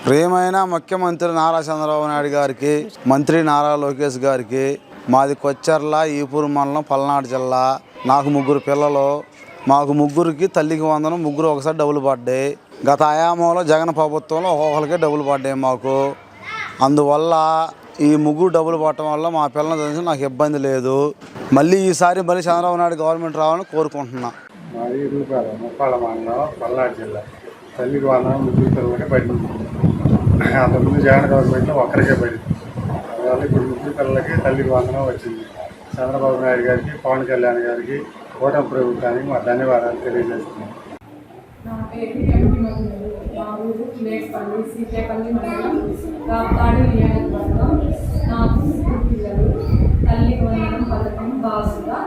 ప్రియమైన ముఖ్యమంత్రి నారా చంద్రబాబు నాయుడు గారికి, మంత్రి నారా లోకేష్ గారికి, మాది కొచ్చెర్ల ఈపూరు మండలం పల్నాడు జిల్లా. నాకు 3 పిల్లలు. మాకు ముగ్గురికి తల్లికి వందనం, ముగ్గురు ఒకసారి డబ్బులు పడ్డాయి. గత ఆయామంలో జగన్ ప్రభుత్వంలో ఒక్కొక్కరికే డబ్బులు పడ్డాయి మాకు. అందువల్ల ఈ ముగ్గురు డబ్బులు పట్టడం వల్ల మా పిల్లలు తెలిసి నాకు ఇబ్బంది లేదు. మళ్ళీ ఈసారి చంద్రబాబు నాయుడు గవర్నమెంట్ రావాలని కోరుకుంటున్నా. మాది రూపాయలు ముప్పాళ్ళ మండలం పల్నాడు జిల్లా. తల్లికి వందనం ముగ్గురు పిల్లలకే పడింది. అంతకుముందు జగన్ గవర్నమెంట్లో ఒక్కరికే పడింది. అందువల్ల ఇప్పుడు ముగ్గురు పిల్లలకి తల్లికి వందనం వచ్చింది. చంద్రబాబు నాయుడు గారికి, పవన్ కళ్యాణ్ గారికి, కూటమి ప్రభుత్వానికి మా ధన్యవాదాలు తెలియజేస్తున్నాం. నా పేరు ఎంపీ మధురు. మా ఊరు లేట్పల్లి, సీతేపల్లి మండలం, రాప్తాడు నియోజకవర్గం. నాకు 3 పిల్లలు. తల్లికి వందనం పథకం బాగుందా